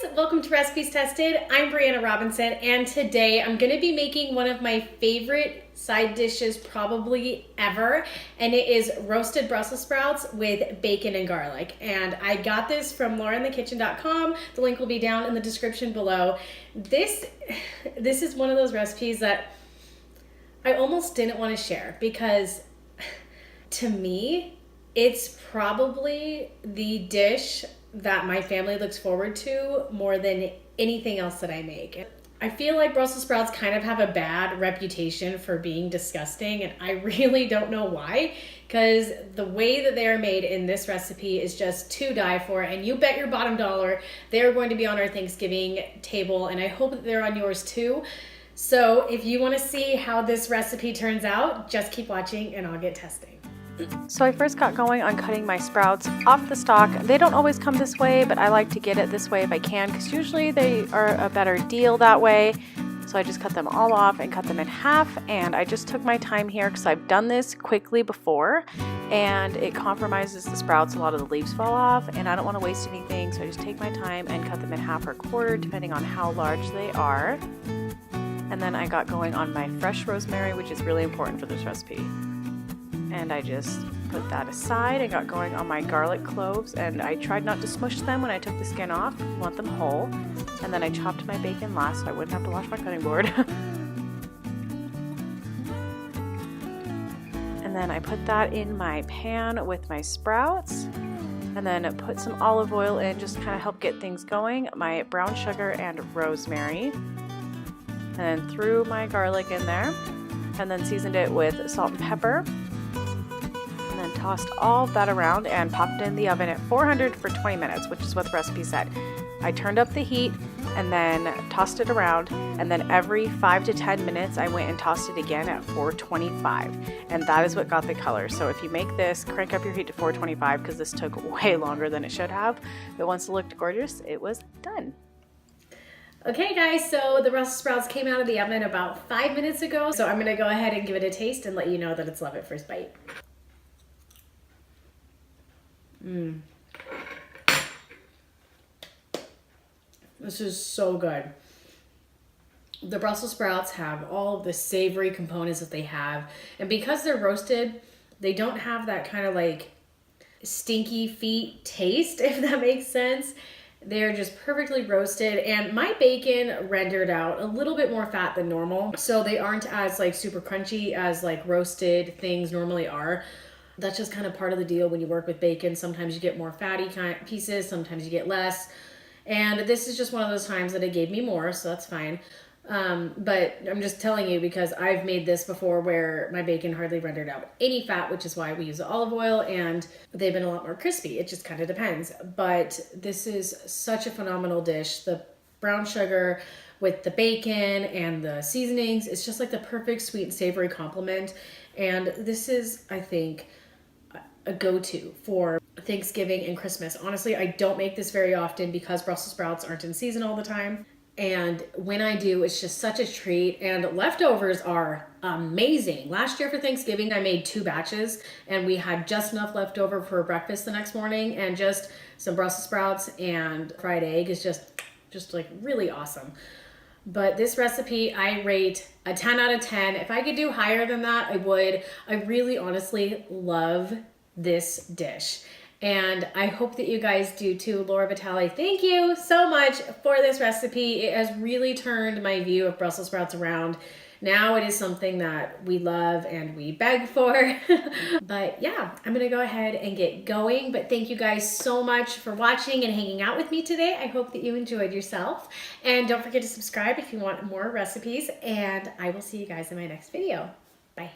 guys, welcome to Recipes Tested. I'm Brianna Robinson, and today I'm gonna be making one of my favorite side dishes probably ever, and it is roasted Brussels sprouts with bacon and garlic. And I got this from laurinthekitchen.com. The link will be down in the description below. This is one of those recipes that I almost didn't want to share because to me, it's probably the dish that my family looks forward to more than anything else that I make. I feel like Brussels sprouts kind of have a bad reputation for being disgusting, and I really don't know why, because the way that they are made in this recipe is just to die for, and you bet your bottom dollar they're going to be on our Thanksgiving table, and I hope that they're on yours too. So if you want to see how this recipe turns out, just keep watching and I'll get testing. So I first got going on cutting my sprouts off the stalk. They don't always come this way, but I like to get it this way if I can because usually they are a better deal that way. So I just cut them all off and cut them in half, and I just took my time here because I've done this quickly before and it compromises the sprouts. A lot of the leaves fall off and I don't want to waste anything, so I just take my time and cut them in half or quarter depending on how large they are. And then I got going on my fresh rosemary, which is really important for this recipe. And I just put that aside. I got going on my garlic cloves, and I tried not to smush them when I took the skin off. I want them whole. And then I chopped my bacon last so I wouldn't have to wash my cutting board. And then I put that in my pan with my sprouts. And then put some olive oil in, just kind of help get things going. My brown sugar and rosemary. And then threw my garlic in there. And then seasoned it with salt and pepper. Tossed all of that around and popped it in the oven at 400 for 20 minutes, which is what the recipe said. I turned up the heat and then tossed it around, and then every 5 to 10 minutes I went and tossed it again at 425, and that is what got the color. So if you make this, crank up your heat to 425 because this took way longer than it should have. But once it looked gorgeous, it was done. Okay guys, so the Brussels sprouts came out of the oven about 5 minutes ago, so I'm gonna go ahead and give it a taste and let you know that it's love at first bite. This is so good. The Brussels sprouts have all of the savory components that they have, and because they're roasted, they don't have that kind of like stinky feet taste, if that makes sense. They're just perfectly roasted, and my bacon rendered out a little bit more fat than normal, so they aren't as like super crunchy as like roasted things normally are. That's just kind of part of the deal when you work with bacon. Sometimes you get more fatty kind of pieces, sometimes you get less. And this is just one of those times that it gave me more, so that's fine. But I'm just telling you because I've made this before where my bacon hardly rendered out any fat, which is why we use olive oil, and they've been a lot more crispy. It just kind of depends. But this is such a phenomenal dish. The brown sugar with the bacon and the seasonings, it's just like the perfect sweet and savory complement. And this is, I think, a go-to for Thanksgiving and Christmas. Honestly, I don't make this very often because Brussels sprouts aren't in season all the time. And when I do, it's just such a treat, and leftovers are amazing. Last year for Thanksgiving, I made 2 batches and we had just enough leftover for breakfast the next morning, and just some Brussels sprouts and fried egg is just like really awesome. But this recipe, I rate a 10 out of 10. If I could do higher than that, I would. I really honestly love this dish, and I hope that you guys do too. Laura Vitale, thank you so much for this recipe. It has really turned my view of Brussels sprouts around. Now it is something that we love and we beg for. But yeah, I'm gonna go ahead and get going. But thank you guys so much for watching and hanging out with me today. I hope that you enjoyed yourself. And don't forget to subscribe if you want more recipes. And I will see you guys in my next video. Bye.